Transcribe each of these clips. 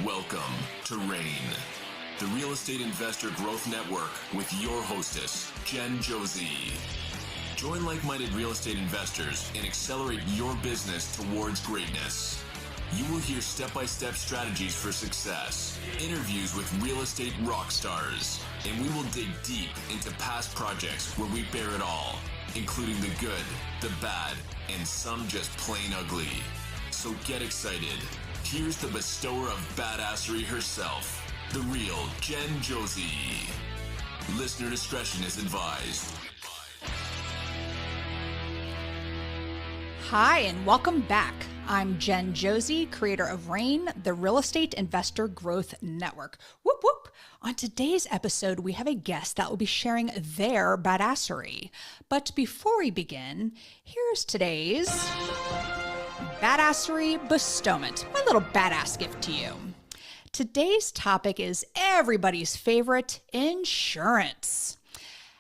Welcome to RAIN, the Real Estate Investor Growth Network with your hostess, Jen Josey. Join like-minded real estate investors and accelerate your business towards greatness. You will hear step-by-step strategies for success, interviews with real estate rock stars, and we will dig deep into past projects where we bear it all, including the good, the bad, and some just plain ugly. So get excited. Here's the bestower of badassery herself, the real Jen Josey. Listener discretion is advised. Hi, and welcome back. I'm Jen Josey, creator of RAIN, the Real Estate Investor Growth Network. Whoop, whoop. On today's episode, we have a guest that will be sharing their badassery. But before we begin, here's today's badassery bestowment, my little badass gift to you. Today's topic is everybody's favorite, insurance.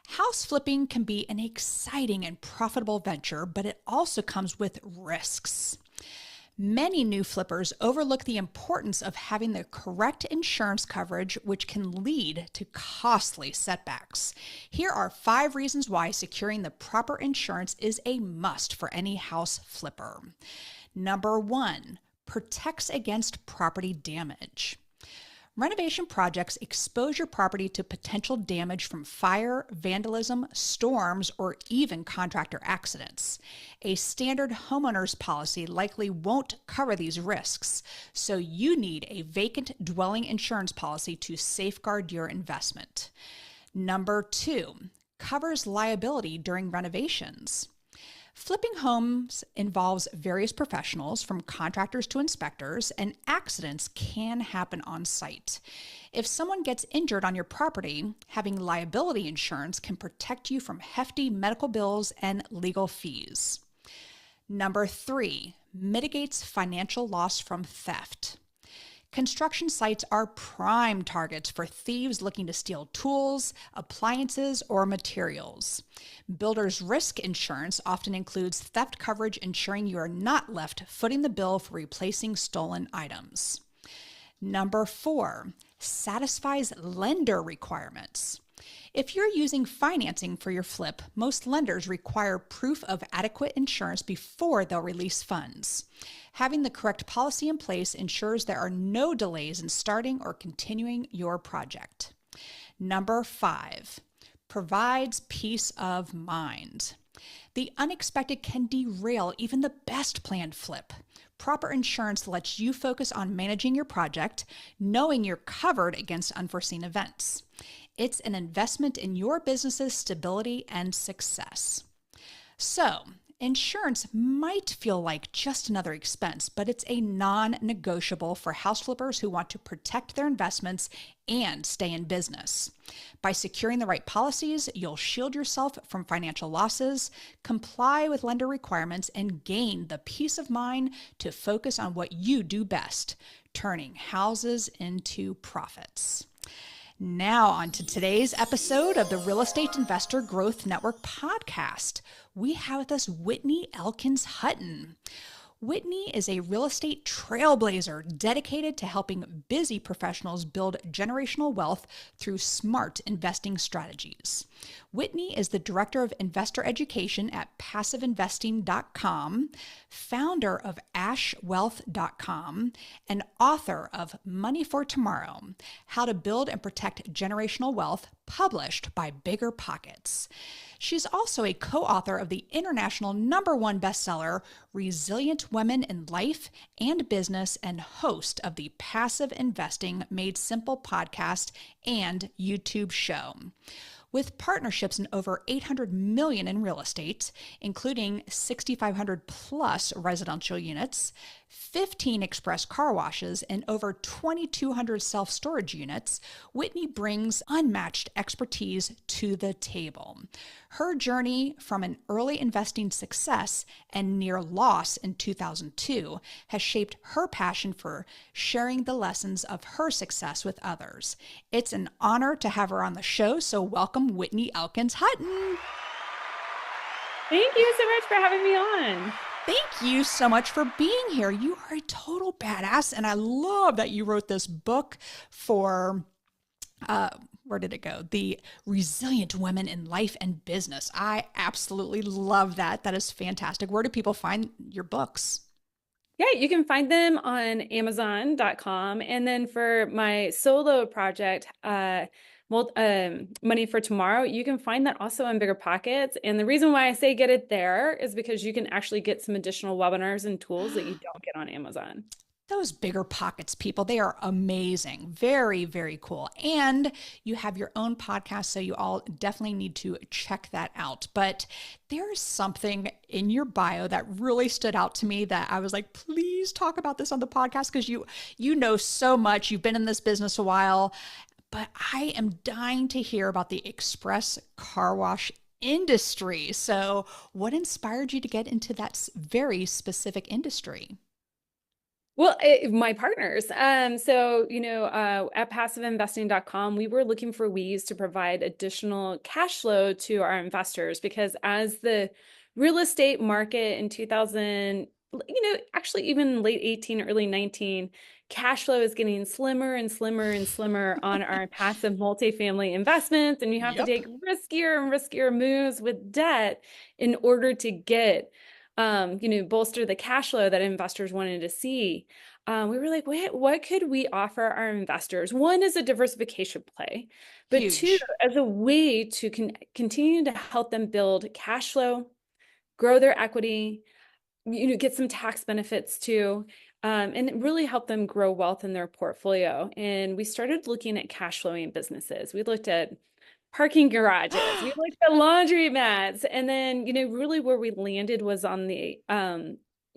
House flipping can be an exciting and profitable venture, but it also comes with risks. Many new flippers overlook the importance of having the correct insurance coverage, which can lead to costly setbacks. Here are 5 reasons why securing the proper insurance is a must for any house flipper. Number 1, protects against property damage. Renovation projects expose your property to potential damage from fire, vandalism, storms, or even contractor accidents. A standard homeowner's policy likely won't cover these risks, so you need a vacant dwelling insurance policy to safeguard your investment. Number 2, covers liability during renovations. Flipping homes involves various professionals, from contractors to inspectors, and accidents can happen on site. If someone gets injured on your property, having liability insurance can protect you from hefty medical bills and legal fees. Number 3, mitigates financial loss from theft. Construction sites are prime targets for thieves looking to steal tools, appliances, or materials. Builders' risk insurance often includes theft coverage, ensuring you are not left footing the bill for replacing stolen items. Number 4, satisfies lender requirements. If you're using financing for your flip, most lenders require proof of adequate insurance before they'll release funds. Having the correct policy in place ensures there are no delays in starting or continuing your project. Number 5, provides peace of mind. The unexpected can derail even the best planned flip. Proper insurance lets you focus on managing your project, knowing you're covered against unforeseen events. It's an investment in your business's stability and success. So, insurance might feel like just another expense, but it's a non-negotiable for house flippers who want to protect their investments and stay in business. By securing the right policies, you'll shield yourself from financial losses, comply with lender requirements, and gain the peace of mind to focus on what you do best, turning houses into profits. Now on to today's episode of the Real Estate Investor Growth Network podcast. We have with us Whitney Elkins-Hutten. Whitney is a real estate trailblazer dedicated to helping busy professionals build generational wealth through smart investing strategies. Whitney is the Director of Investor Education at PassiveInvesting.com, founder of AshWealth.com, and author of Money for Tomorrow, How to Build and Protect Generational Wealth, published by Bigger Pockets. She's also a co-author of the international #1 bestseller, Resilient Women in Life and Business, and host of the Passive Investing Made Simple podcast and YouTube show. With partnerships in over $800 million in real estate, including 6,500 plus residential units, 15 express car washes, and over 2,200 self-storage units, Whitney brings unmatched expertise to the table. Her journey from an early investing success and near loss in 2002 has shaped her passion for sharing the lessons of her success with others. It's an honor to have her on the show, so welcome Whitney Elkins-Hutten. Thank you so much for having me on. Thank you so much for being here. You are a total badass, and I love that you wrote this book for uh, where did it go? The Resilient Women in Life and Business. I absolutely love that. That is fantastic. Where do people find your books? Yeah, you can find them on Amazon.com. And then for my solo project, Money for Tomorrow, you can find that also on Bigger Pockets. And the reason why I say get it there is because you can actually get some additional webinars and tools that you don't get on Amazon. Those Bigger Pockets people, they are amazing. Very, very cool. And you have your own podcast, so you all definitely need to check that out. But there's something in your bio that really stood out to me that I was like, please talk about this on the podcast because you know so much. You've been in this business a while, but I am dying to hear about the express car wash industry. So, what inspired you to get into that very specific industry? Well, my partners. At passiveinvesting.com, we were looking for ways to provide additional cash flow to our investors because as the real estate market in 2000, actually even late 18, early 19, cash flow is getting slimmer and slimmer and slimmer on our passive multifamily investments. And you have to Yep. take riskier and riskier moves with debt in order to get bolster the cash flow that investors wanted to see. We were like, wait, what could we offer our investors? One is a diversification play, but two, Huge. as a way to continue to help them build cash flow, grow their equity, get some tax benefits too, and really help them grow wealth in their portfolio. And we started looking at cash flowing businesses. We looked at parking garages. We looked at laundry mats. And then, really where we landed was on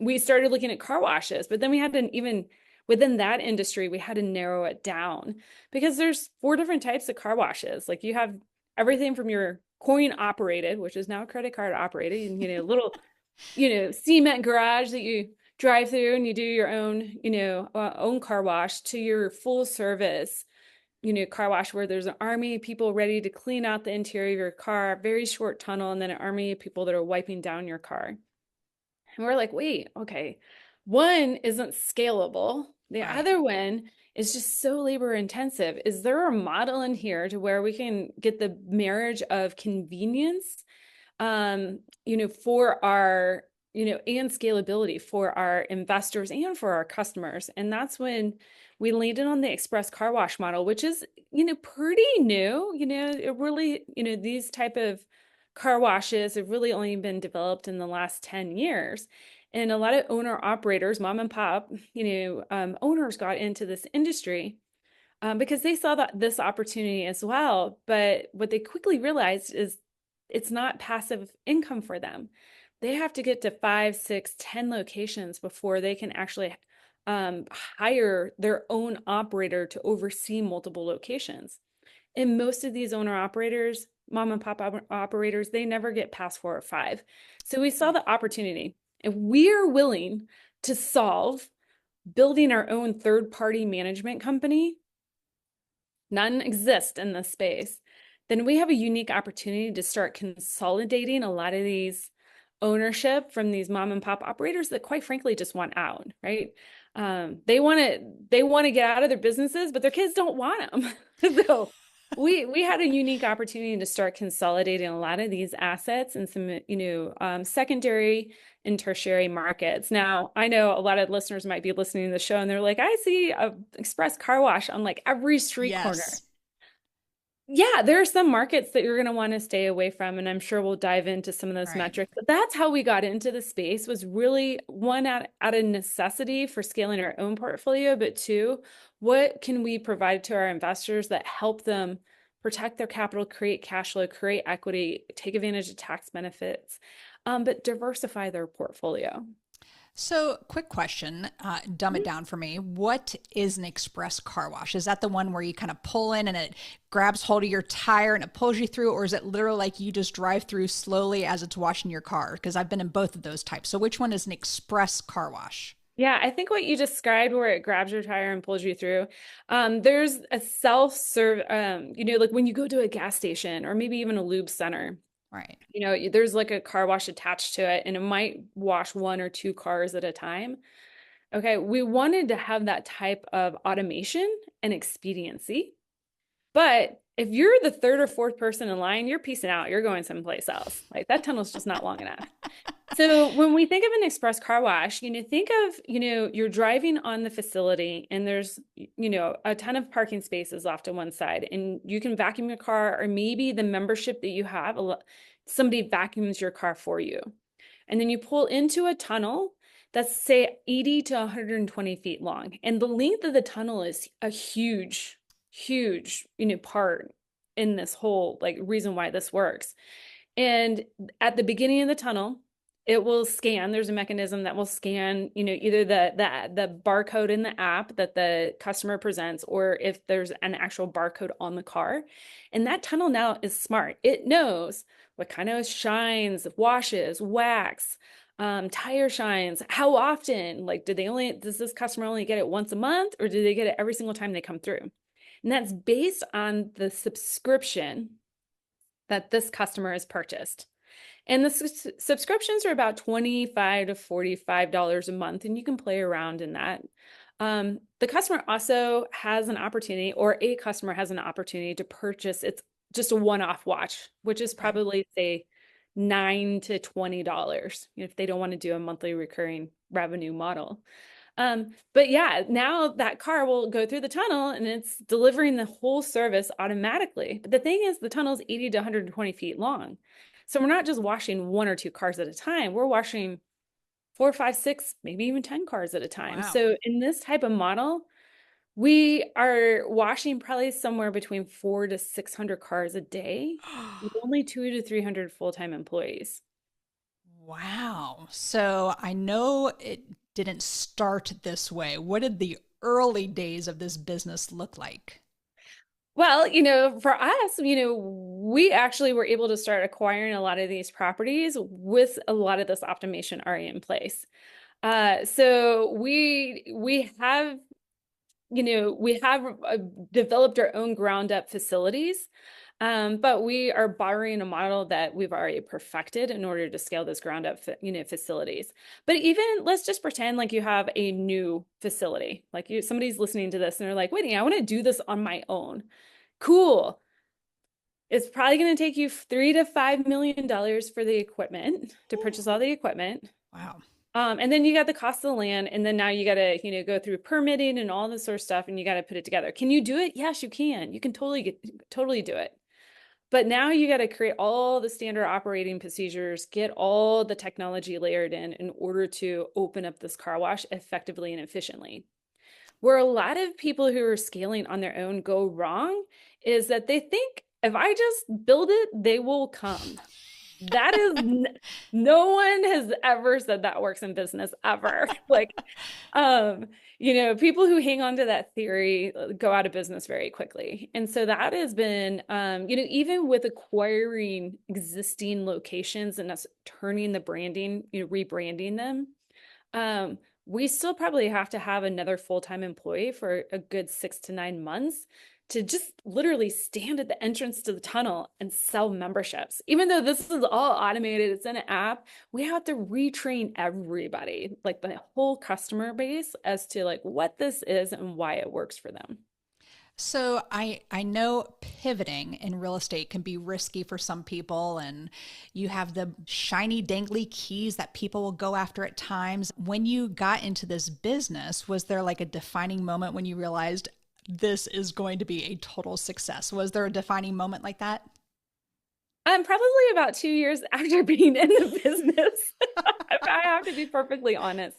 we started looking at car washes, but then we had to even within that industry, we had to narrow it down because there's 4 different types of car washes. Like you have everything from your coin operated, which is now credit card operated, and, little, cement garage that you drive through and you do your own, own car wash to your full service car wash where there's an army of people ready to clean out the interior of your car, very short tunnel, and then an army of people that are wiping down your car. And we're like, wait, okay, one isn't scalable. The Right. other one is just so labor intensive. Is there a model in here to where we can get the marriage of convenience, for our and scalability for our investors and for our customers? And that's when we landed on the express car wash model, which is, pretty new. It really, these type of car washes have really only been developed in the last 10 years. And a lot of owner operators, mom and pop, owners got into this industry because they saw this opportunity as well. But what they quickly realized is it's not passive income for them. They have to get to 5, 6, 10 locations before they can actually hire their own operator to oversee multiple locations. And most of these owner operators, mom and pop operators, they never get past 4 or 5. So we saw the opportunity, and we are willing to solve building our own third-party management company. None exist in this space. Then we have a unique opportunity to start consolidating a lot of these ownership from these mom and pop operators that quite frankly just want out, right? They want to get out of their businesses, but their kids don't want them. So we had a unique opportunity to start consolidating a lot of these assets in some secondary and tertiary markets. Now, I know a lot of listeners might be listening to the show and they're like, I see a express car wash on like every street corner. Yes. Yeah, there are some markets that you're going to want to stay away from, and I'm sure we'll dive into some of those Right. metrics. But that's how we got into the space, was really one, out of necessity for scaling our own portfolio, but two, what can we provide to our investors that help them protect their capital, create cash flow, create equity, take advantage of tax benefits, but diversify their portfolio. So, quick question, dumb it down for me. What is an express car wash? Is that the one where you kind of pull in and it grabs hold of your tire and it pulls you through? Or is it literally like you just drive through slowly as it's washing your car? Because I've been in both of those types. So, which one is an express car wash? Yeah, I think what you described where it grabs your tire and pulls you through, there's a self-serve, like when you go to a gas station or maybe even a lube center, Right. There's like a car wash attached to it, and it might wash one or two cars at a time. Okay, we wanted to have that type of automation and expediency. But if you're the third or fourth person in line, you're peacing out. You're going someplace else. Like that tunnel's just not long enough. So when we think of an express car wash, think of, you're driving on the facility and there's, a ton of parking spaces off to one side and you can vacuum your car, or maybe the membership that you have, somebody vacuums your car for you. And then you pull into a tunnel that's say 80 to 120 feet long. And the length of the tunnel is a huge, huge, part in this whole like reason why this works. And at the beginning of the tunnel, it will scan. There's a mechanism that will scan, either the barcode in the app that the customer presents, or if there's an actual barcode on the car. And that tunnel now is smart. It knows what kind of shines, washes, wax, tire shines, how often, like, does this customer only get it once a month, or do they get it every single time they come through? And that's based on the subscription that this customer has purchased. And the subscriptions are about $25 to $45 a month, and you can play around in that. The customer also has an opportunity, or a customer has an opportunity to purchase, it's just a one-off watch, which is probably, say, $9 to $20, if they don't want to do a monthly recurring revenue model. But yeah, now that car will go through the tunnel and it's delivering the whole service automatically. But the thing is, the tunnel is 80 to 120 feet long. So we're not just washing one or two cars at a time. We're washing 4, 5, 6, maybe even 10 cars at a time. Wow. So in this type of model, we are washing probably somewhere between 400 to 600 cars a day with only 200 to 300 full-time employees. Wow. So I know it didn't start this way. What did the early days of this business look like? Well, for us, we actually were able to start acquiring a lot of these properties with a lot of this automation already in place. So we have, developed our own ground up facilities. But we are borrowing a model that we've already perfected in order to scale this ground up, facilities. But even let's just pretend like you have a new facility, like somebody's listening to this and they're like, Whitney, I want to do this on my own. Cool. It's probably going to take you $3 to $5 million for the equipment to purchase all the equipment. Wow. And then you got the cost of the land, and then now you got to, go through permitting and all this sort of stuff, and you got to put it together. Can you do it? Yes, you can. You can totally do it. But now you got to create all the standard operating procedures, get all the technology layered in order to open up this car wash effectively and efficiently. Where a lot of people who are scaling on their own go wrong is that they think if I just build it, they will come. That is, no one has ever said that works in business ever. Like, people who hang on to that theory go out of business very quickly. And so that has been, even with acquiring existing locations and us turning the branding, rebranding them, we still probably have to have another full-time employee for a good 6 to 9 months to just literally stand at the entrance to the tunnel and sell memberships. Even though this is all automated, it's in an app, we have to retrain everybody, like the whole customer base, as to like what this is and why it works for them. So I know pivoting in real estate can be risky for some people, and you have the shiny dangly keys that people will go after at times. When you got into this business, was there like a defining moment when you realized this is going to be a total success? Was there a defining moment like that? Probably about 2 years after being in the business. I have to be perfectly honest.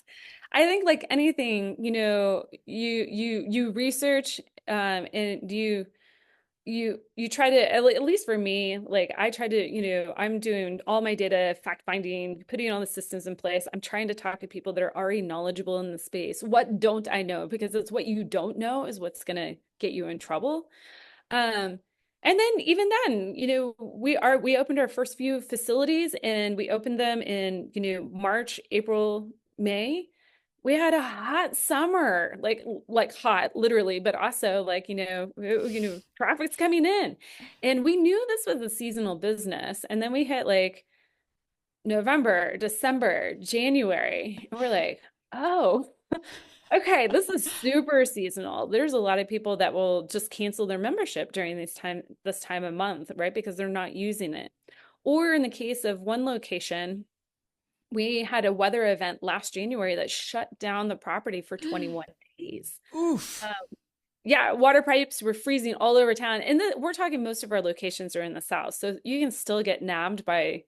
I think like anything, you research, and you try to, at least for me, like I try to, I'm doing all my data fact finding, putting all the systems in place. I'm trying to talk to people that are already knowledgeable in the space. What don't I know? Because it's what you don't know is what's going to get you in trouble. And then even then, we opened our first few facilities, and we opened them in, March, April, May. We had a hot summer, like hot, literally, but also like, traffic's coming in. And we knew this was a seasonal business. And then we hit like November, December, January, and we're like, oh, okay, this is super seasonal. There's a lot of people that will just cancel their membership during this time of month, right? Because they're not using it. Or in the case of one location, we had a weather event last January that shut down the property for 21 days. Oof. Um, yeah, water pipes were freezing all over town. And we're talking most of our locations are in the south. So you can still get nabbed by,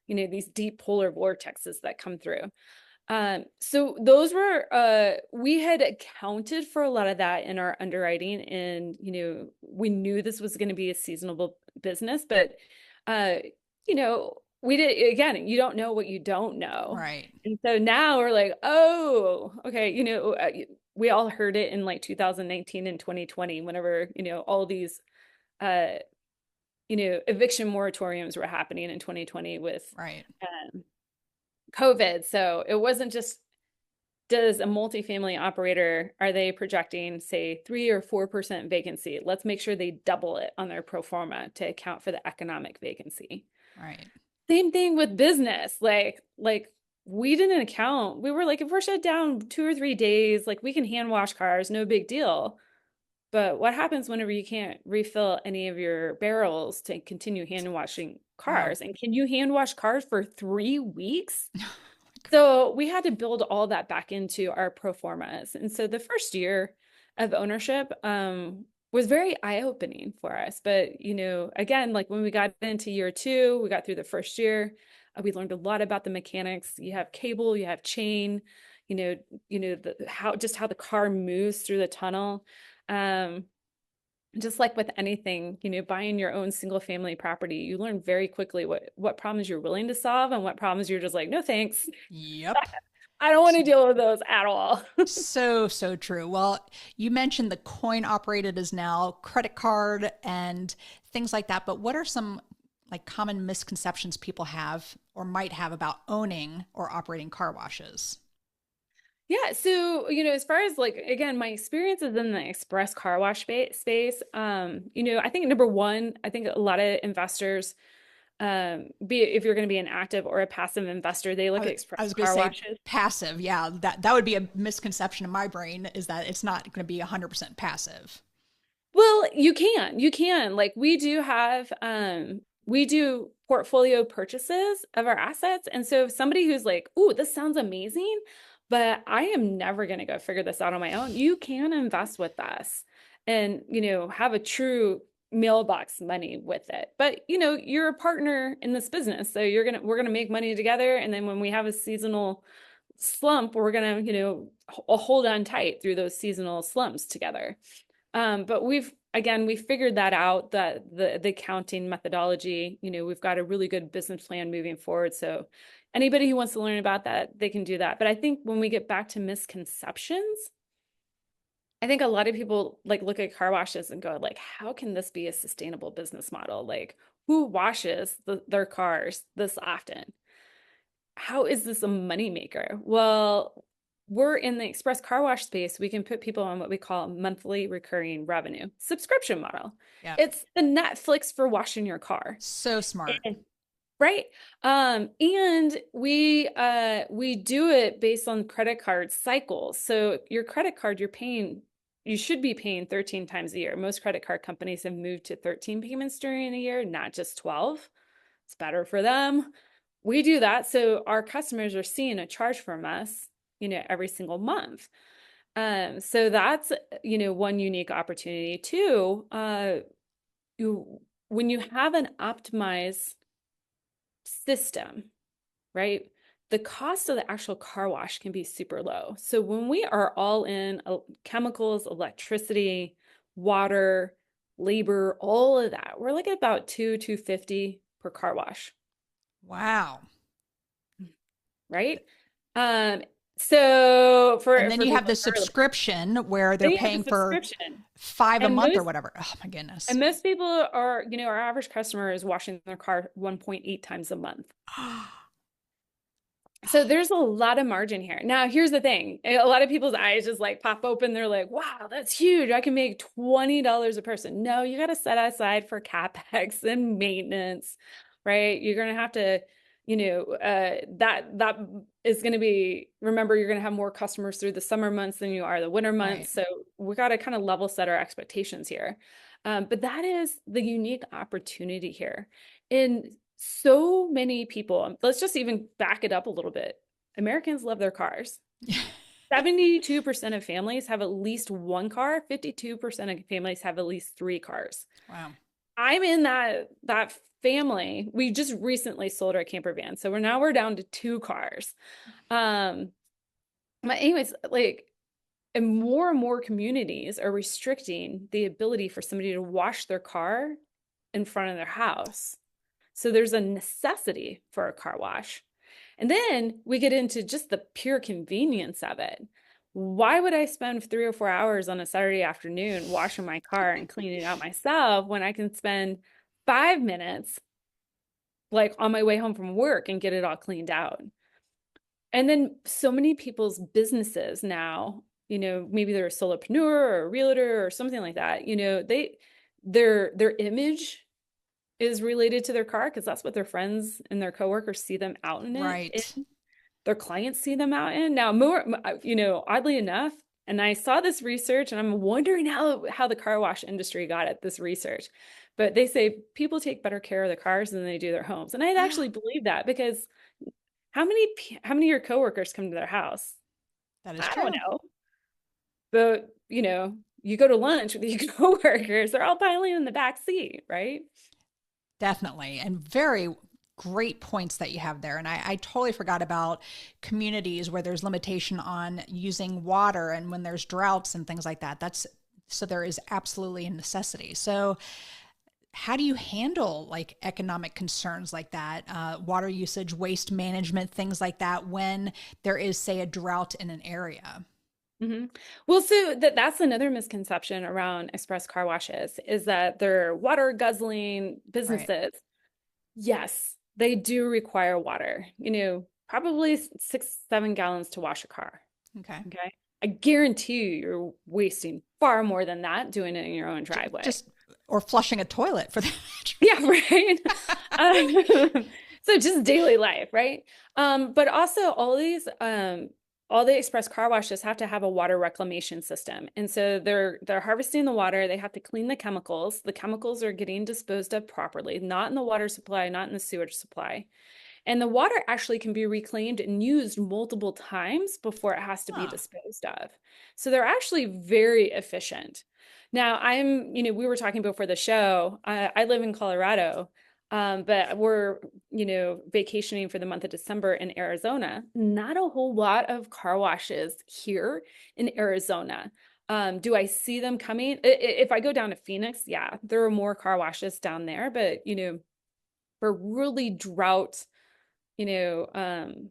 these deep polar vortexes that come through. So those were, we had accounted for a lot of that in our underwriting, and, we knew this was going to be a seasonable business, but, uh, we did, again, you don't know what you don't know. Right. And so now we're like, oh, okay, we all heard it in like 2019 and 2020, whenever, all these, uh, eviction moratoriums were happening in 2020 with, Right. COVID. So it wasn't just, does a multifamily operator, are they projecting, say, 3 or 4% vacancy? Let's make sure they double it on their pro forma to account for the economic vacancy. Right. Same thing with business. Like we didn't account. We were like, if we're shut down 2 or 3 days, like we can hand wash cars, no big deal. But what happens whenever you can't refill any of your barrels to continue hand washing Wow. cars? And can you hand wash cars for 3 weeks? So we had to build all that back into our pro formas. And so the first year of ownership was very eye-opening for us. But, again, like when we got into year 2, we got through the first year, we learned a lot about the mechanics. You have cable, you have chain, how the car moves through the tunnel. Just like with anything, buying your own single family property, you learn very quickly what problems you're willing to solve and what problems you're just like, no, thanks. Yep. I don't want to deal with those at all. So true. Well, you mentioned the coin operated is now credit card and things like that, but what are some like common misconceptions people have or might have about owning or operating car washes? Yeah. So, as far as like, again, my experiences in the express car wash space, I think number one, I think a lot of investors, be it if you're going to be an active or a passive investor, they look at I express was going to car say washes. passive. Yeah, that would be a misconception in my brain is that it's not going to be 100% passive. Well, you can. Like we do portfolio purchases of our assets. And so if somebody who's like, "Ooh, this sounds amazing, but I am never going to go figure this out on my own," you can invest with us and, have a true mailbox money with it. But, you're a partner in this business. So we're going to make money together. And then when we have a seasonal slump, we're going to, hold on tight through those seasonal slumps together. But we figured that out, that the accounting methodology, we've got a really good business plan moving forward. So anybody who wants to learn about that, they can do that. But I think when we get back to misconceptions, I think a lot of people like look at car washes and go like, how can this be a sustainable business model? Like, who washes their cars this often? How is this a moneymaker? Well, we're in the express car wash space. We can put people on what we call monthly recurring revenue subscription model. Yeah. It's the Netflix for washing your car. So smart. Right. And we do it based on credit card cycles. So your credit card, you should be paying 13 times a year. Most credit card companies have moved to 13 payments during a year, not just 12. It's better for them. We do that. So our customers are seeing a charge from us, every single month. So that's, one unique opportunity. Two, when you have an optimized system, right? The cost of the actual car wash can be super low. So when we are all in chemicals, electricity, water, labor, all of that, we're like about $250 per car wash. Wow. Right? So and then you have the subscription where they're paying for 5 a month or whatever. Oh my goodness. And most people are, our average customer is washing their car 1.8 times a month. So there's a lot of margin here. Now, here's the thing. A lot of people's eyes just like pop open. They're like, wow, that's huge. I can make $20 a person. No, you got to set aside for CapEx and maintenance, right? You're going to have to, that is going to be, remember, you're going to have more customers through the summer months than you are the winter Right. months. So we got to kind of level set our expectations here. But that is the unique opportunity here. And so many people, let's just even back it up a little bit. Americans love their cars. 72% of families have at least one car, 52% of families have at least three cars. Wow. I'm in that family. We just recently sold our camper van. So we're down to two cars. But anyways, like, and more communities are restricting the ability for somebody to wash their car in front of their house. So there's a necessity for a car wash. And then we get into just the pure convenience of it. Why would I spend 3 or 4 hours on a Saturday afternoon washing my car and cleaning it out myself when I can spend 5 minutes like on my way home from work and get it all cleaned out? And then so many people's businesses now, maybe they're a solopreneur or a realtor or something like that, their image is related to their car because that's what their friends and their coworkers see them out in Right. their clients see them out in. Now, more, oddly enough, and I saw this research and I'm wondering how the car wash industry got at this research, but they say people take better care of their cars than they do their homes. And I actually believe that because how many of your coworkers come to their house? That is I don't true. know. But, you go to lunch with your coworkers, they're all piling in the back seat, right? Definitely. And very great points that you have there. And I totally forgot about communities where there's limitation on using water and when there's droughts and things like that. So there is absolutely a necessity. So how do you handle like economic concerns like that, water usage, waste management, things like that, when there is, say, a drought in an area? hmm Well, so that's another misconception around express car washes is that they're water guzzling Right. businesses. Yes, they do require water, probably 6, 7 gallons to wash a car. Okay. Okay. I guarantee you you're wasting far more than that doing it in your own driveway. Just, or flushing a toilet for that Yeah, right. So just daily life, right? But also all the express car washes have to have a water reclamation system. And so they're harvesting the water, they have to clean the chemicals. The chemicals are getting disposed of properly, not in the water supply, not in the sewage supply. And the water actually can be reclaimed and used multiple times before it has to be Huh. disposed of. So they're actually very efficient. Now, we were talking before the show. I live in Colorado, but we're, vacationing for the month of December in Arizona. Not a whole lot of car washes here in Arizona. Do I see them coming? If I go down to Phoenix, yeah, there are more car washes down there, but, for really drought, you know, um,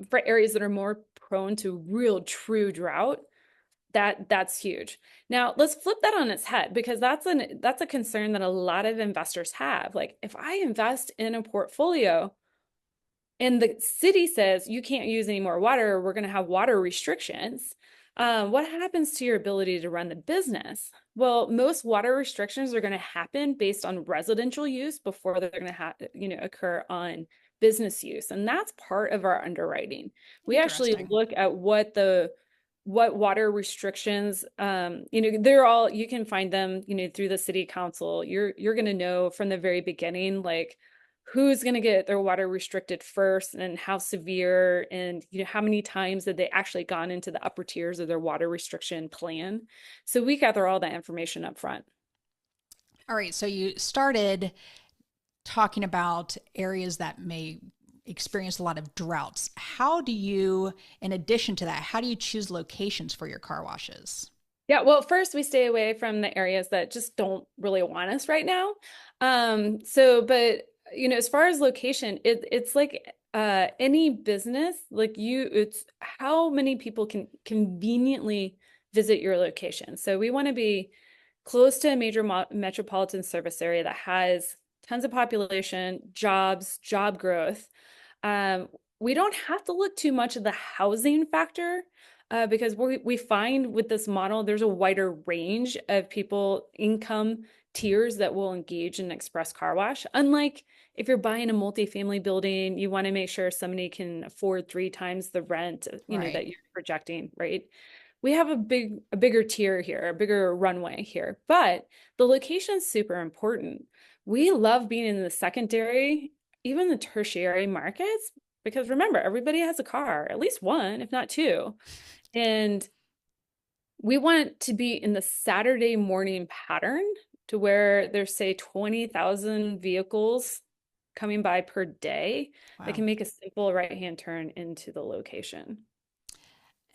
for areas that are more prone to real true drought, that's huge. Now, let's flip that on its head because that's a concern that a lot of investors have. Like, if I invest in a portfolio and the city says you can't use any more water, we're going to have water restrictions. What happens to your ability to run the business? Well, most water restrictions are going to happen based on residential use before they're going to occur on business use, and that's part of our underwriting. We actually Interesting. look at what water restrictions, they're all, you can find them, through the city council. You're going to know from the very beginning, like who's going to get their water restricted first and how severe, and how many times that they actually gone into the upper tiers of their water restriction plan. So we gather all that information up front. All right. So you started talking about areas that may experience a lot of droughts. How do you, in addition to that, how do you choose locations for your car washes? Yeah, well, first we stay away from the areas that just don't really want us right now. But as far as location, it's like any business, like it's how many people can conveniently visit your location. So we want to be close to a major metropolitan service area that has tons of population, jobs, job growth. we don't have to look too much at the housing factor, because we find with this model, there's a wider range of people, income tiers that will engage in express car wash. Unlike if you're buying a multifamily building, you want to make sure somebody can afford 3 times the rent, that Right. you're projecting, right? We have a bigger tier here, a bigger runway here, but the location is super important. We love being in the secondary, even the tertiary markets, because remember, everybody has a car, at least one, if not two. And we want to be in the Saturday morning pattern to where there's, say, 20,000 vehicles coming by per day that Wow. can make a simple right-hand turn into the location.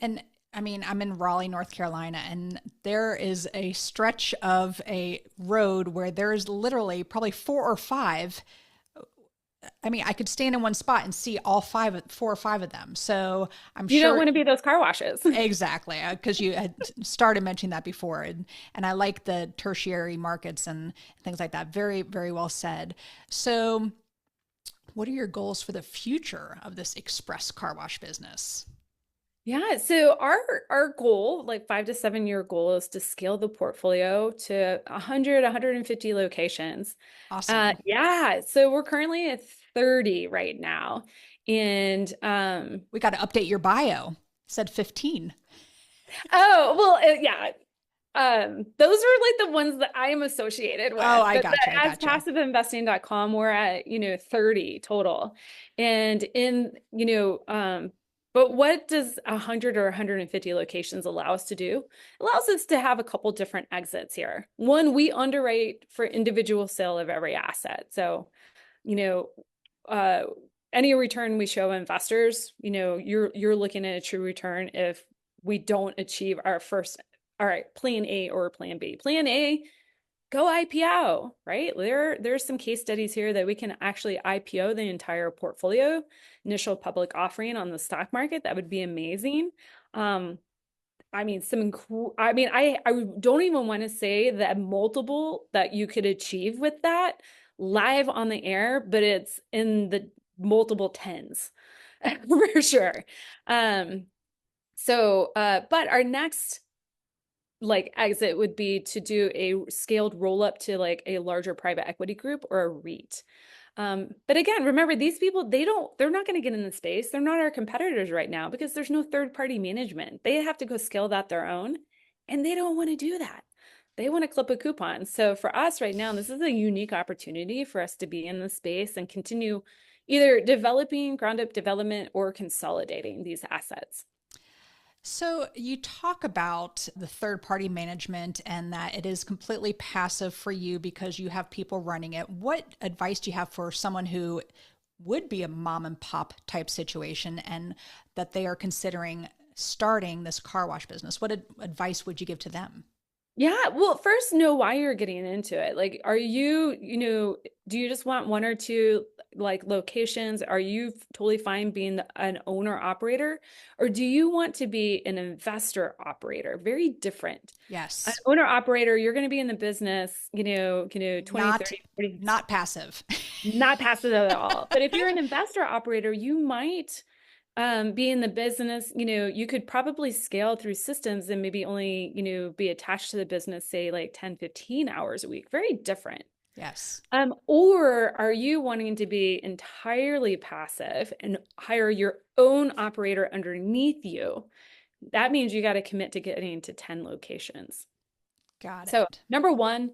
And I mean, I'm in Raleigh, North Carolina, and there is a stretch of a road where there's literally probably four or five. I mean, I could stand in one spot and see all five, four or five of them. So I'm You don't sure want to be those car washes. exactly because you had started mentioning that before, and I like the tertiary markets and things like that. Very, very well said. So, what are your goals for the future of this express car wash business? Yeah, so our goal, like 5 to 7 year goal, is to scale the portfolio to 100, 150 locations. Awesome. Yeah, so we're currently at 30 right now. And We got to update your bio. It said 15. oh, well, yeah. Those are like the ones that I am associated Oh, with. I But gotcha. I as gotcha. passiveinvesting.com, we're at, 30 total. And but what does 100 or 150 locations allow us to do? It allows us to have a couple different exits here. One, we underwrite for individual sale of every asset. So, you know, uh, any return we show investors, you're looking at a true return if we don't achieve our first, all right, plan A or plan B. Plan A, go IPO, right? There's some case studies here that we can actually IPO the entire portfolio, initial public offering on the stock market. That would be amazing. I mean, I don't even want to say that multiple that you could achieve with that live on the air, but it's in the multiple tens for sure. Um, but our next like exit would be to do a scaled roll up to like a larger private equity group or a REIT. But again, remember these people, they're not going to get in the space. They're not our competitors right now because there's no third party management. They have to go scale that their own, and they don't want to do that. They want to clip a coupon. So for us right now, this is a unique opportunity for us to be in the space and continue either developing ground up development or consolidating these assets. So, you talk about the third party management and that it is completely passive for you because you have people running it. What advice do you have for someone who would be a mom and pop type situation and that they are considering starting this car wash business? What advice would you give to them? Yeah, well, first know why you're getting into it. Like, are you, do you just want one or two like locations? Are you totally fine being an owner operator? Or do you want to be an investor operator? Very different. An Yes. owner operator, you're going to be in the business, 20, Not 30, 40, not passive. not passive at all. But if you're an investor operator, you might be in the business, you could probably scale through systems and maybe only, be attached to the business, say like 10, 15 hours a week. Very different. Yes. Or are you wanting to be entirely passive and hire your own operator underneath you? That means you got to commit to getting to 10 locations. Got So, it. number one,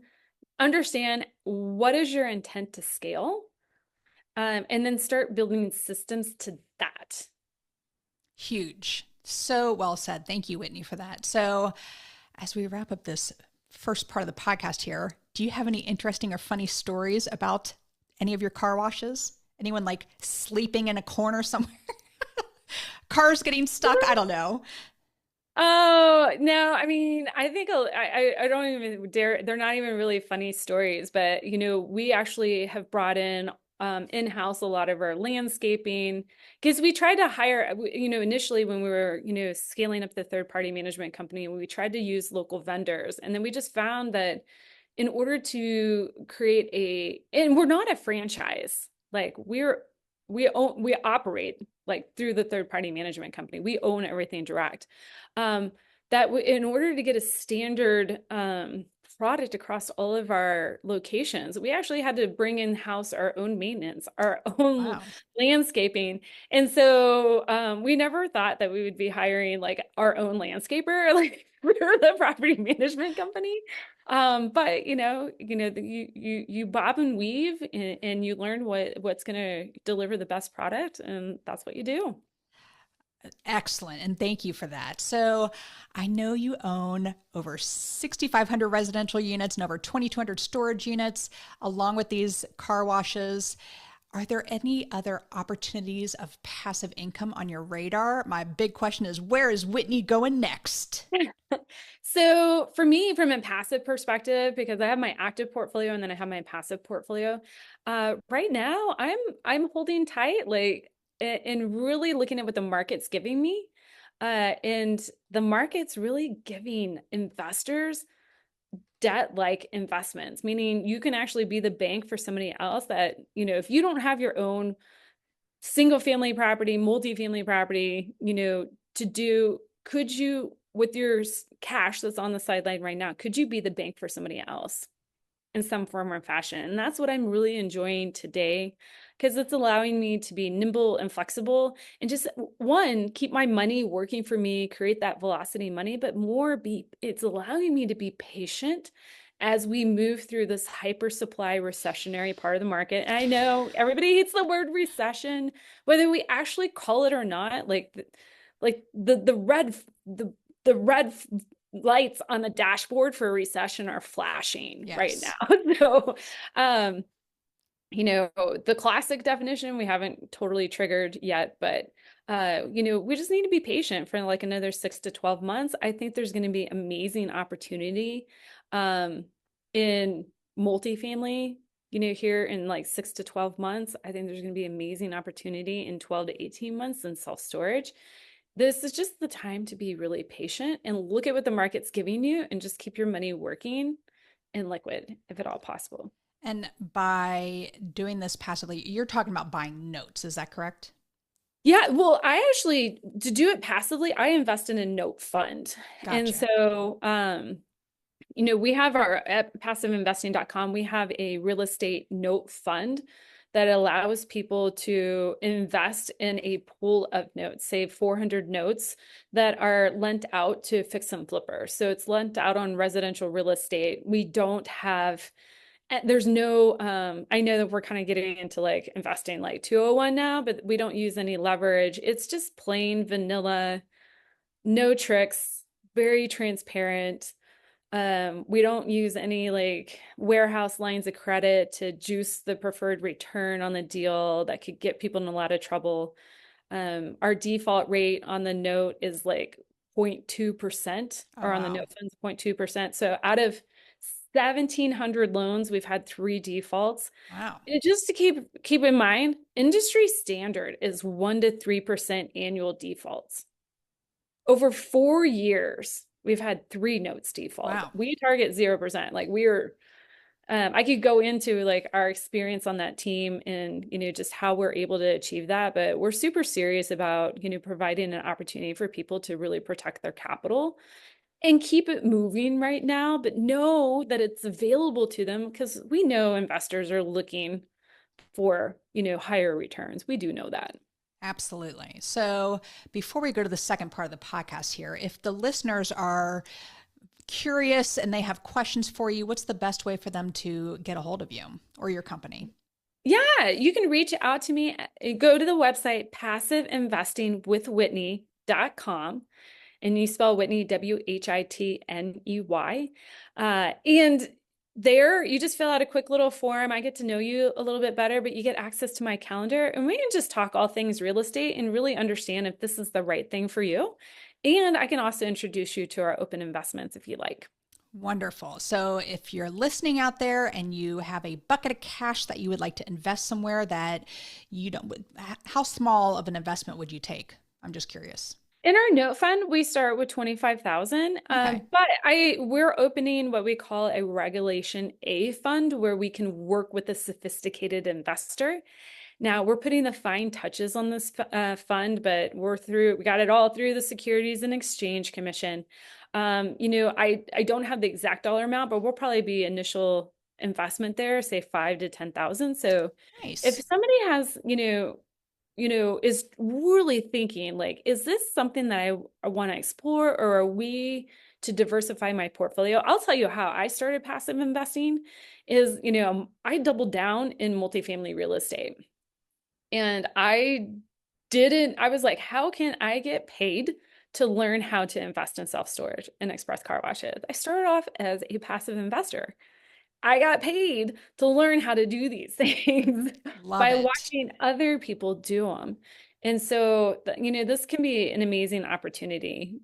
understand what is your intent to scale, and then start building systems to that. Huge. So well said. Thank you, Whitney, for that. So, as we wrap up this first part of the podcast here, do you have any interesting or funny stories about any of your car washes? Anyone like sleeping in a corner somewhere? Cars getting stuck? I don't know. Oh, no, I mean, I think I don't even dare, they're not even really funny stories, but we actually have brought in in-house a lot of our landscaping because we tried to hire, initially when we were, scaling up the third-party management company, we tried to use local vendors. And then we just found that in order to create and we're not a franchise, like we operate like through the third party management company. We own everything direct. In order to get a standard product across all of our locations, we actually had to bring in house our own maintenance, our own Wow. landscaping. And so we never thought that we would be hiring like our own landscaper, like we're the property management company. But you bob and weave, and you learn what's going to deliver the best product, and that's what you do. Excellent. And thank you for that. So I know you own over 6,500 residential units and over 2,200 storage units, along with these car washes. Are there any other opportunities of passive income on your radar? My big question is, where is Whitney going next? So for me, from a passive perspective, because I have my active portfolio and then I have my passive portfolio, right now I'm holding tight, like, and really looking at what the market's giving me. And the market's really giving investors debt-like investments, meaning you can actually be the bank for somebody else that, if you don't have your own single family property, multifamily property, could you, with your cash that's on the sideline right now, could you be the bank for somebody else in some form or fashion? And that's what I'm really enjoying today, because it's allowing me to be nimble and flexible and just, one, keep my money working for me, create that velocity money, but it's allowing me to be patient as we move through this hyper supply recessionary part of the market. And I know everybody hates the word recession, whether we actually call it or not. The red lights on the dashboard for a recession are flashing right now. So, the classic definition we haven't totally triggered yet, but we just need to be patient for like another 6 to 12 months. I think there's going to be amazing opportunity in multifamily, here in like 6 to 12 months. I think there's going to be amazing opportunity in 12 to 18 months in self-storage. This is just the time to be really patient and look at what the market's giving you and just keep your money working in liquid, if at all possible. And by doing this passively, you're talking about buying notes. Is that correct? Yeah, well, to do it passively, I invest in a note fund. Gotcha. And so, we have at passiveinvesting.com, we have a real estate note fund that allows people to invest in a pool of notes, say 400 notes that are lent out to fix and flippers. So it's lent out on residential real estate. There's no, I know that we're kind of getting into like investing like 201 now, but we don't use any leverage. It's just plain vanilla, no tricks, very transparent. We don't use any like warehouse lines of credit to juice the preferred return on the deal that could get people in a lot of trouble. Our default rate on the note is like 0.2%, or on the note funds 0.2%. So out of 1,700 loans, we've had 3 defaults. Wow. And just to keep in mind, industry standard is 1 to 3% annual defaults. Over 4 years, we've had 3 notes default. Wow. We target 0%. Like I could go into like our experience on that team and, just how we're able to achieve that. But we're super serious about, providing an opportunity for people to really protect their capital and keep it moving right now, but know that it's available to them, because we know investors are looking for, higher returns. We do know that. Absolutely. So before we go to the second part of the podcast here, if the listeners are curious and they have questions for you, what's the best way for them to get a hold of you or your company? Yeah, you can reach out to me. Go to the website, passiveinvestingwithwhitney.com. And you spell Whitney, Whitney. And there, you just fill out a quick little form. I get to know you a little bit better, but you get access to my calendar, and we can just talk all things real estate and really understand if this is the right thing for you. And I can also introduce you to our open investments if you like. Wonderful. So if you're listening out there and you have a bucket of cash that you would like to invest somewhere that you don't, how small of an investment would you take? I'm just curious. In our note fund, we start with 25,000, Okay. but we're opening what we call a Regulation A fund, where we can work with a sophisticated investor. Now we're putting the fine touches on this fund, but we got it all through the Securities and Exchange Commission. I don't have the exact dollar amount, but we'll probably be initial investment there, say 5 to 10,000. So if Nice. somebody has, is really thinking like, is this something that I want to explore, or are we to diversify my portfolio? I'll tell you how I started passive investing is, I doubled down in multifamily real estate. And I was like, how can I get paid to learn how to invest in self-storage and express car washes? I started off as a passive investor. I got paid to learn how to do these things Love by it. watching other people do them. And so, this can be an amazing opportunity,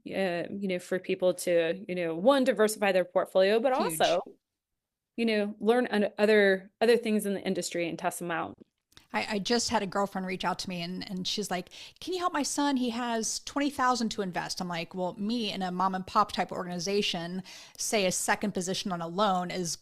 for people to, one, diversify their portfolio, but also, Huge. learn other things in the industry and test them out. I just had a girlfriend reach out to me and she's like, can you help my son? He has 20,000 to invest. I'm like, well, me in a mom and pop type organization, say a second position on a loan is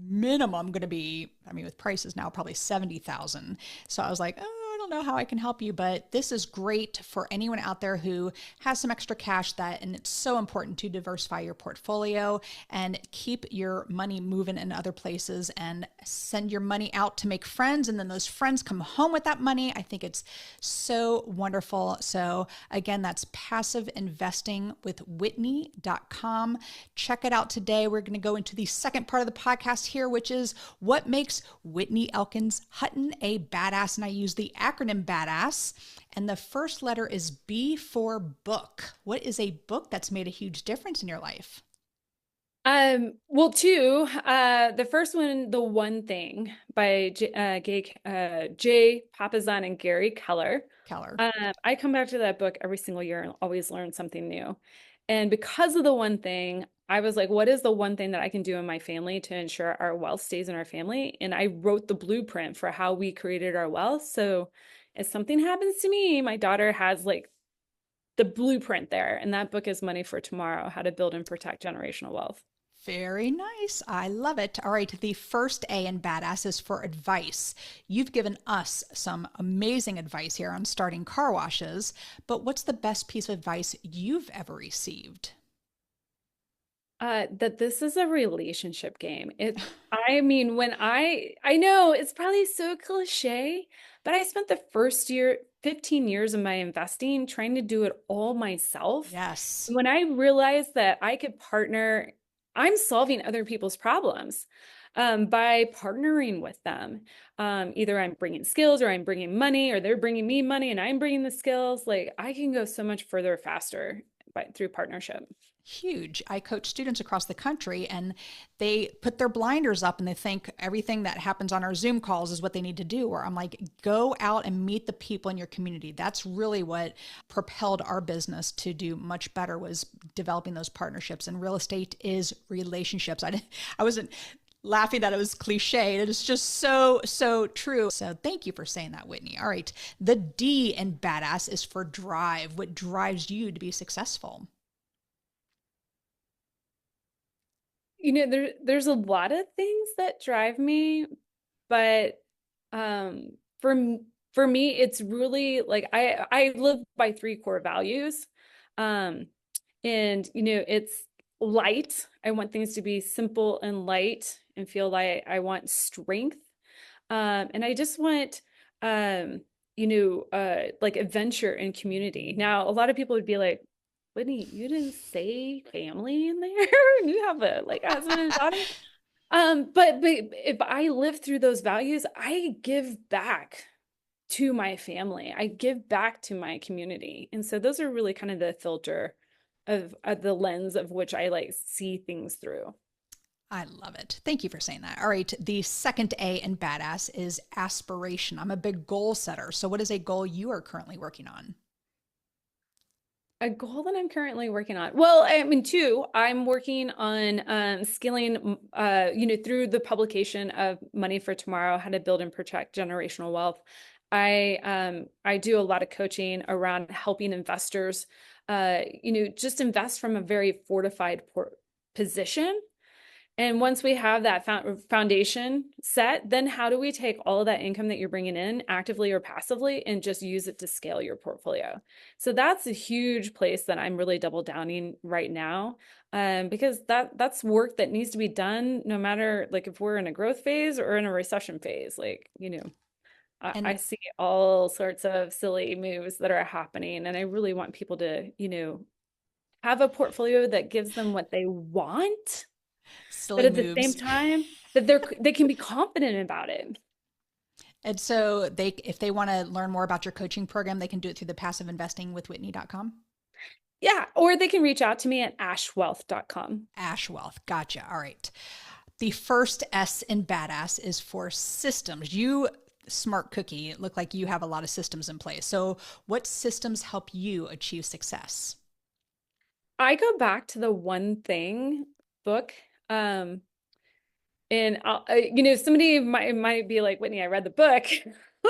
minimum going to be, I mean, with prices now, probably 70,000. So I was like, oh, I don't know how I can help you, but this is great for anyone out there who has some extra cash and it's so important to diversify your portfolio and keep your money moving in other places and send your money out to make friends. And then those friends come home with that money. I think it's so wonderful. So again, that's passive investing with Whitney.com. Check it out today. We're going to go into the second part of the podcast here, which is what makes Whitney Elkins-Hutten a badass. And I use the acronym BADASS. And the first letter is B for book. What is a book that's made a huge difference in your life? Well, two. The first one, The One Thing by Jay Papasan and Gary Keller. Keller. I come back to that book every single year and always learn something new. And because of The One Thing, I was like, what is the one thing that I can do in my family to ensure our wealth stays in our family? And I wrote the blueprint for how we created our wealth. So if something happens to me, my daughter has like the blueprint there. And that book is Money for Tomorrow: How to Build and Protect Generational Wealth. Very nice. I love it. All right. The first A in badass is for advice. You've given us some amazing advice here on starting car washes, but what's the best piece of advice you've ever received? That this is a relationship game. I mean, I know it's probably so cliche, but I spent the first 15 years of my investing trying to do it all myself. Yes. When I realized that I could partner, I'm solving other people's problems by partnering with them. Either I'm bringing skills, or I'm bringing money, or they're bringing me money and I'm bringing the skills. Like I can go so much further faster through partnership. Huge. I coach students across the country and they put their blinders up and they think everything that happens on our Zoom calls is what they need to do. Or I'm like, go out and meet the people in your community. That's really what propelled our business to do much better, was developing those partnerships. And real estate is relationships. I wasn't laughing that it was cliche. It is just so, so true. So thank you for saying that, Whitney. All right. The D in badass is for drive. What drives you to be successful? There's a lot of things that drive me, but for for me, it's really like I live by three core values. Um, and it's light. I want things to be simple and light and feel like I want strength. And I just want like adventure and community. Now, a lot of people would be like, Whitney, you didn't say family in there. You have a like husband and daughter. But if I live through those values, I give back to my family. I give back to my community. And so those are really kind of the filter of the lens of which I like see things through. I love it. Thank you for saying that. All right. The second A in badass is aspiration. I'm a big goal setter. So what is a goal you are currently working on? A goal that I'm currently working on. Well, I mean, two, I'm working on scaling, through the publication of Money for Tomorrow: How to Build and Protect Generational Wealth. I do a lot of coaching around helping investors, just invest from a very fortified position. And once we have that foundation set, then how do we take all of that income that you're bringing in actively or passively and just use it to scale your portfolio? So that's a huge place that I'm really double downing right now, because that's work that needs to be done no matter like if we're in a growth phase or in a recession phase. Like, I And see all sorts of silly moves that are happening, and I really want people to, have a portfolio that gives them what they want, but silly at the same moves. time that they can be confident about it. And so if they want to learn more about your coaching program, they can do it through the passiveinvestingwithwhitney.com. Yeah, or they can reach out to me at ashwealth.com. Ash Wealth. Gotcha. All right. The first S in badass is for systems. You smart cookie, look like you have a lot of systems in place. So what systems help you achieve success? I go back to the One Thing book. And somebody might be like, Whitney, I read the book.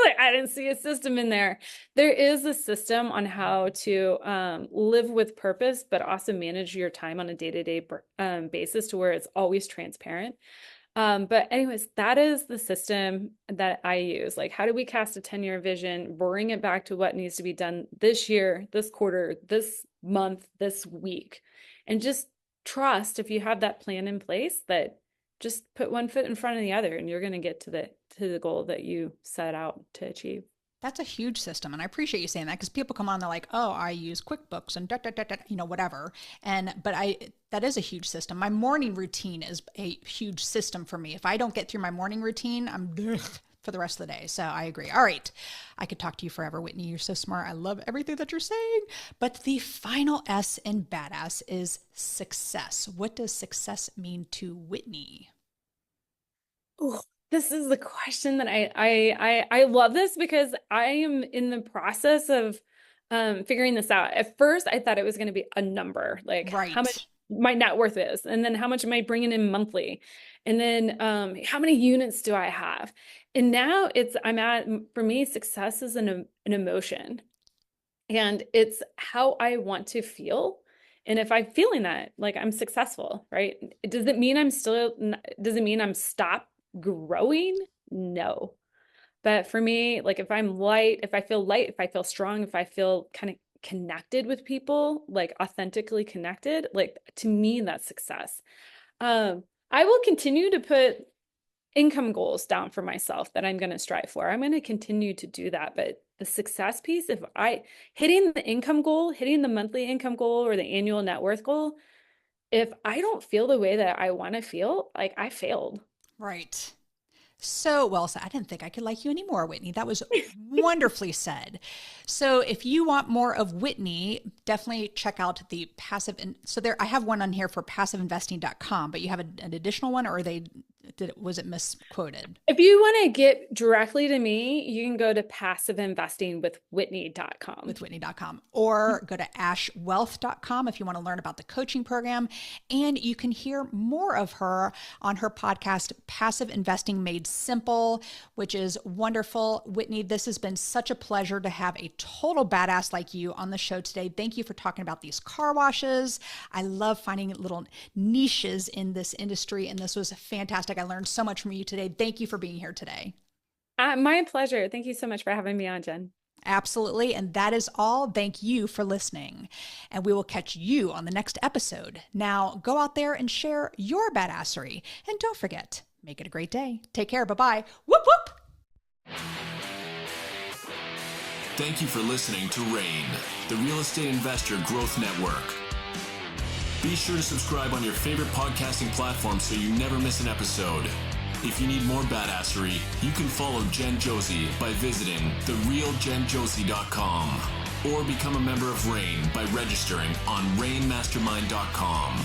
Like, I didn't see a system in there. There is a system on how to live with purpose, but also manage your time on a day-to-day basis to where it's always transparent. But anyways, that is the system that I use. Like, how do we cast a 10-year vision, bring it back to what needs to be done this year, this quarter, this month, this week, and just trust if you have that plan in place that just put one foot in front of the other and you're going to get to the goal that you set out to achieve. That's a huge system. And I appreciate you saying that because people come on, they're like, oh, I use QuickBooks and whatever. But that is a huge system. My morning routine is a huge system for me. If I don't get through my morning routine, I'm for the rest of the day. So I agree. All right. I could talk to you forever, Whitney. You're so smart. I love everything that you're saying. But the final S in badass is success. What does success mean to Whitney? Oh, this is the question that I love this because I am in the process of figuring this out. At first, I thought it was going to be a number, like how much my net worth is, and then how much am I bringing in monthly, and then how many units do I have? And now for me, success is an emotion, and it's how I want to feel. And if I'm feeling that, like I'm successful, right? Does it mean I'm stopped growing? No. But for me, like if I'm light, if I feel strong, if I feel kind of connected with people, like authentically connected, like to me, that's success. I will continue to put income goals down for myself that I'm going to strive for. I'm going to continue to do that. But the success piece, hitting the income goal, hitting the monthly income goal or the annual net worth goal, if I don't feel the way that I want to feel, like I failed. Right. So well said. I didn't think I could like you anymore, Whitney. That was wonderfully said. So if you want more of Whitney, definitely check out the passive. So I have one on here for passiveinvesting.com, but you have an additional one, or was it misquoted? If you want to get directly to me, you can go to passiveinvestingwithwhitney.com. Or go to ashwealth.com if you want to learn about the coaching program. And you can hear more of her on her podcast, Passive Investing Made Simple, which is wonderful. Whitney, this has been such a pleasure to have a total badass like you on the show today. Thank you for talking about these car washes. I love finding little niches in this industry, and this was fantastic. I learned so much from you today. Thank you for being here today. My pleasure. Thank you so much for having me on, Jen. Absolutely. And that is all. Thank you for listening. And we will catch you on the next episode. Now go out there and share your badassery. And don't forget, make it a great day. Take care. Bye-bye. Whoop, whoop. Thank you for listening to RAIN, the Real Estate Investor Growth Network. Be sure to subscribe on your favorite podcasting platform so you never miss an episode. If you need more badassery, you can follow Jen Josey by visiting therealjenjosey.com or become a member of RAIN by registering on rainmastermind.com.